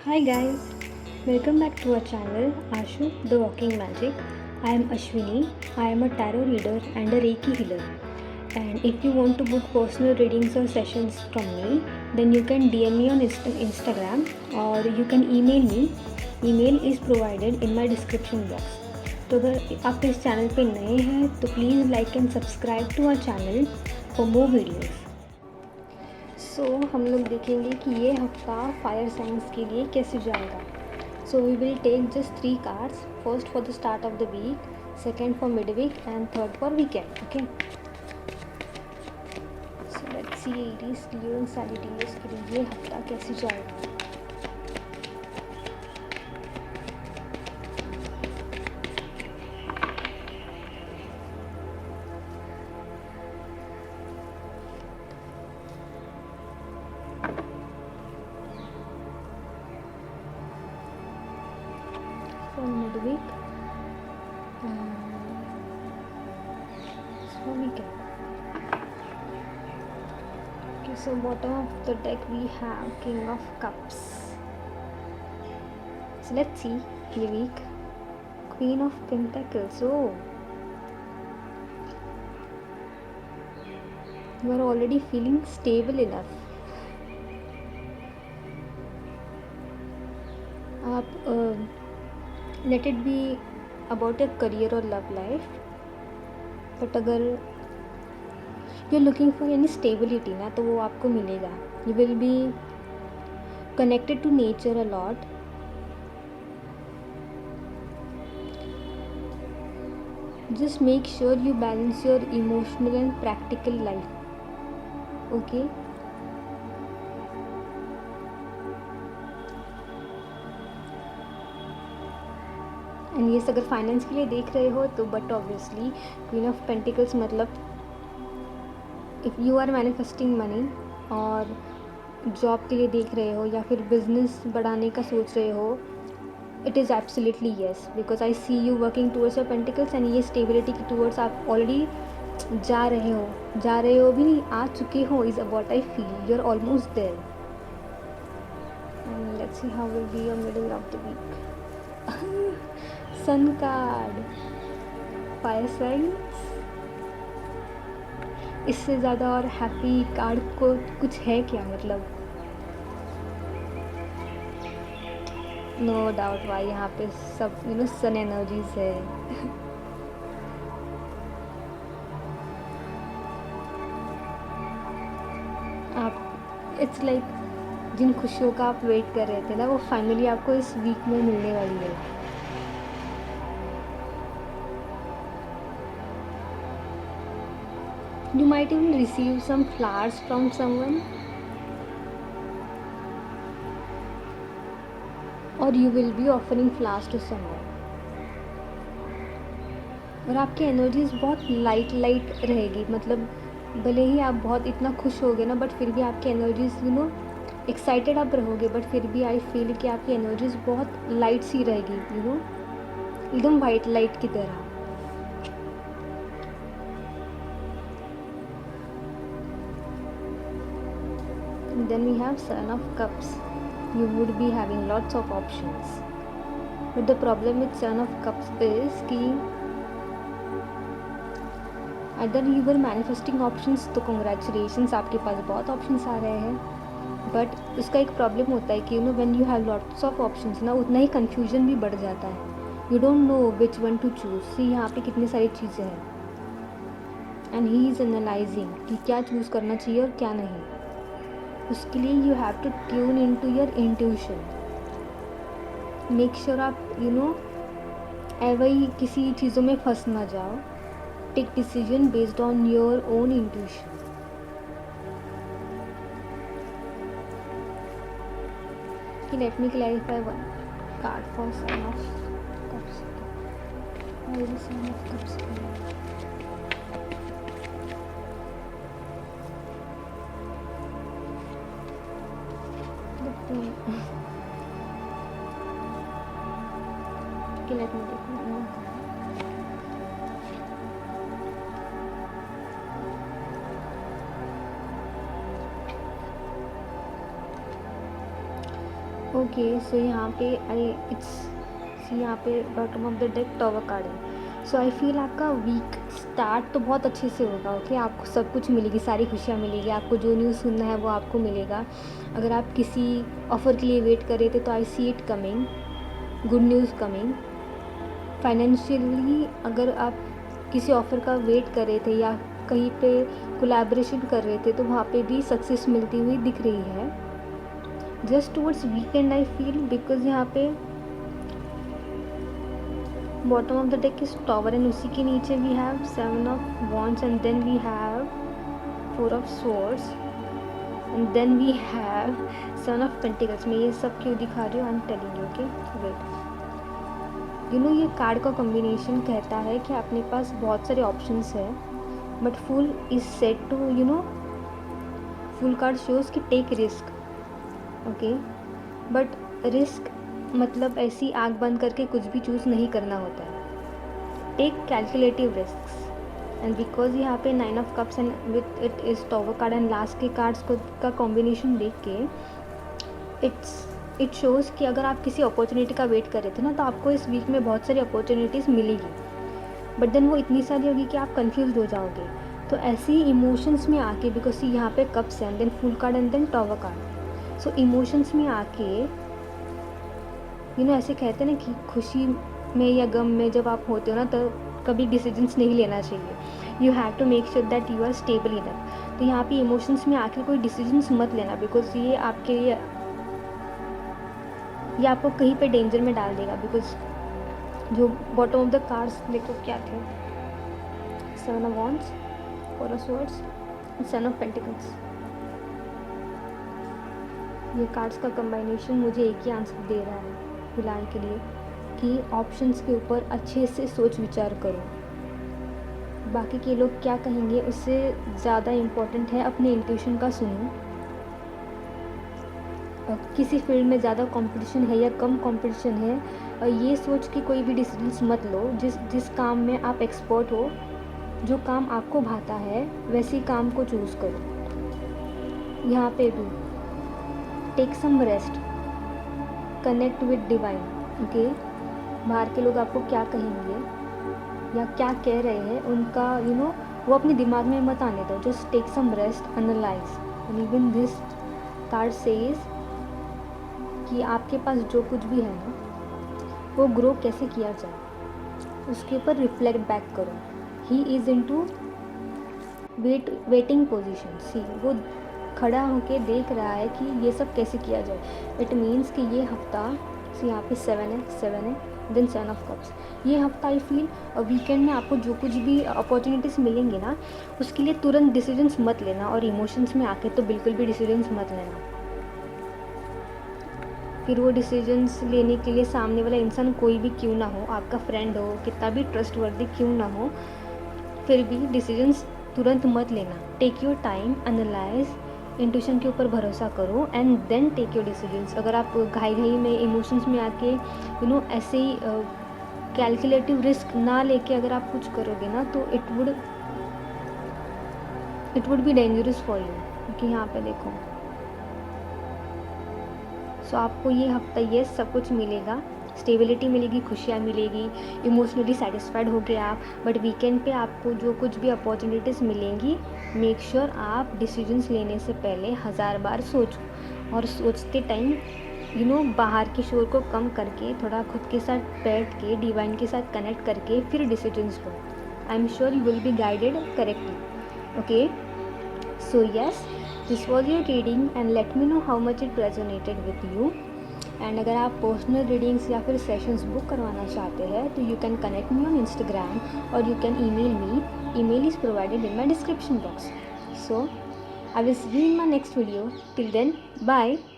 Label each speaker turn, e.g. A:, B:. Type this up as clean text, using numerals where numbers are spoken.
A: Hi guys, welcome back to our channel Ashu the Walking Magic. I am Ashwini. I am a tarot reader and a Reiki healer. And if you want to book personal readings or sessions from me, then you can DM me on Instagram or you can email me. Email is provided in my description box. तो अगर आप इस channel पे नए हैं तो please like and subscribe to our channel for more videos. हम लोग देखेंगे कि ये हफ्ता फायर साइंस के लिए कैसे जाएगा. So we will take just 3 cards. First for the start of the week, second for mid week and third for weekend. Okay, so let's see Aries, Leo and Sagittarius के लिए ये हफ्ता कैसे जाएगा. For midweek and for weekend. Okay, so bottom of the deck we have King of Cups. So let's see the week. Queen of Pentacles. Oh, you are already feeling stable enough. आप let it be about a career और love life, but अगर you are looking for any stability ना तो वो आपको मिलेगा. You will be connected to nature a lot. Just make sure you balance your emotional and practical life. Okay, and ये अगर finance के लिए देख रहे हो तो but obviously queen of pentacles मतलब if you are manifesting money और जॉब के लिए देख रहे हो या फिर बिजनेस बढ़ाने का सोच रहे हो, it is absolutely yes, because I see you working towards your pentacles and ये स्टेबिलिटी की टूवर्ड्स आप ऑलरेडी जा रहे हो भी नहीं, आ चुके हो. Is what I feel. You are almost there. And let's see how will be your middle of the week. Sun card, fire signs. इससे ज़्यादा और हैप्पी कार्ड को कुछ है क्या? मतलब नो डाउट भाई यहाँ पे सब सन एनर्जीज है. आप इट्स लाइक जिन खुशियों का आप वेट कर रहे थे ना वो फाइनली आपको इस वीक में मिलने वाली है. You might even receive some flowers from someone, or you will be offering flowers to someone. और आपकी एनर्जीज बहुत लाइट रहेगी. मतलब भले ही आप बहुत इतना खुश होगे ना, बट फिर भी आपकी एनर्जीज एक्साइटेड आप रहोगे, बट फिर भी आई फील कि आपकी एनर्जीज बहुत लाइट सी रहेगी. एकदम वाइट लाइट की तरह. Then we have Son of Cups. You would be having lots of options, but the problem with Son of Cups is कि अगर you were manifesting options तो congratulations, आपके पास बहुत options आ रहे हैं. बट उसका एक प्रॉब्लम होता है कि when you have lots of options ना, उतना ही confusion भी बढ़ जाता है. You don't know which one to choose. See, यहाँ पे कितनी सारी चीज़ें हैं and he is analyzing कि क्या चूज़ करना चाहिए और क्या नहीं. उसके लिए you have to tune in to your intuition. Make sure आप एवर ही किसी चीज़ों में फंस ना जाओ. Take decision based on your own intuition. Let me clarify one card for son of cups. Son of cups कि let me take one card. Okay, so यहाँ पे यहाँ पे bottom of the deck tower card है। So I feel आपका week start तो बहुत अच्छे से होगा। ओके, आपको सब कुछ मिलेगी, सारी खुशियाँ मिलेगी, आपको जो न्यूज़ सुनना है वो आपको मिलेगा। अगर आप किसी ऑफ़र के लिए वेट कर रहे थे तो I see it coming, good news coming. Financially अगर आप किसी ऑफ़र का वेट कर रहे थे या कहीं पे कोलैबोरेशन कर रहे थे तो वहाँ पे भी सक्सेस मिलती हुई दिख रही है। Just towards weekend I feel, because यहाँ पे bottom of the deck is tower and उसी के नीचे we have 7 of wands and then we have 4 of swords and then we have 7 of pentacles. मैं ये सब क्यों दिखा रही हूँ, I am telling you. Okay, wait, you know ये कार्ड का कॉम्बिनेशन कहता है कि अपने पास बहुत सारे ऑप्शंस है, but full is set to, you know, fool card shows कि take risk. Okay, but risk मतलब ऐसी आँख बंद करके कुछ भी चूज़ नहीं करना होता है। Take calculative risk and because यहाँ पे 9 of cups and with it is tower card and last के कार्ड्स को का कॉम्बिनेशन देख के इट शोज़ कि अगर आप किसी अपॉर्चुनिटी का वेट कर रहे थे ना तो आपको इस वीक में बहुत सारी अपॉर्चुनिटीज़ मिलेगी, बट देन वो इतनी सारी होगी कि आप कन्फ्यूज हो जाओगे। तो ऐसे ही इमोशंस में आके, बिकॉज यहाँ पे cups and then full card and then tower card, so emotions में आके यू नो ऐसे कहते हैं ना कि खुशी में या गम में जब आप होते हो ना तो कभी डिसीजंस नहीं लेना चाहिए। You have to make sure that you are stable enough. तो यहाँ पे इमोशंस में आके कोई डिसीजंस मत लेना, बिकॉज ये आपके लिए ये आपको कहीं पे डेंजर में डाल देगा। बिकॉज जो बॉटम ऑफ द कार्ड्स देखो क्या थे, 7 of wands, 4 of swords, 7 of pentacles. ये कार्ड्स का कंबाइनेशन मुझे एक ही आंसर दे रहा है फिलहाल के लिए कि ऑप्शंस के ऊपर अच्छे से सोच विचार करो। बाकी के लोग क्या कहेंगे उससे ज़्यादा इम्पोर्टेंट है अपने इंट्यूशन का सुनो। किसी फील्ड में ज़्यादा कंपटीशन है या कम कंपटीशन है, ये सोच के कोई भी डिसीजंस मत लो। जिस काम में आप एक्सपर्ट हो, जो काम आपको भाता है वैसे काम को चूज़ करो। यहाँ पे भी take some rest, connect with divine. Okay, बाहर के लोग आपको क्या कहेंगे या क्या कह रहे हैं उनका यू नो वो अपने दिमाग में मत आने दो। Just take some rest, analyse and even this card says कि आपके पास जो कुछ भी है ना वो ग्रो कैसे किया जाए, उसके ऊपर रिफ्लेक्ट बैक करो। He is into waiting position. See वो खड़ा होके देख रहा है कि ये सब कैसे किया जाए। इट मीन्स कि ये हफ्ता, सी यहाँ पे 7 है देन 7 ऑफ कप्स। ये हफ्ता आई फील वीकेंड में आपको जो कुछ भी अपॉर्चुनिटीज़ मिलेंगी ना उसके लिए तुरंत डिसीजंस मत लेना, और इमोशंस में आके तो बिल्कुल भी डिसीजंस मत लेना। फिर वो डिसीजंस लेने के लिए सामने वाला इंसान कोई भी क्यों ना हो, आपका फ्रेंड हो, कितना भी ट्रस्टवर्दी क्यों ना हो, फिर भी डिसीजंस तुरंत मत लेना। Take your time, analyse, intuition के ऊपर भरोसा करो and then take your decisions. अगर आप घाई में इमोशंस में आके यू नो ऐसे ही कैलकुलेटिव रिस्क ना लेके अगर आप कुछ करोगे ना तो it would be dangerous for you. क्योंकि यहाँ पे देखो, सो आपको ये हफ्ता ये सब कुछ मिलेगा, स्टेबिलिटी मिलेगी, खुशियाँ मिलेगी, इमोशनली सेटिस्फाइड हो गए आप। बट वीकेंड पे आपको जो कुछ भी अपॉर्चुनिटीज़ मिलेंगी, मेक श्योर आप डिसीजंस लेने से पहले 1000 बार सोचो, और सोचते टाइम यू नो बाहर के शोर को कम करके थोड़ा खुद के साथ बैठ के डिवाइन के साथ कनेक्ट करके फिर decisions low. I am sure you will be guided correctly. Okay, so yes, this was your reading and let me know how much it resonated with you. And अगर आप पर्सनल रीडिंग्स या फिर sessions book करवाना चाहते हैं तो you can connect me on Instagram और you can email me. Email is provided in my description box. So I will see you in my next video. Till then, bye.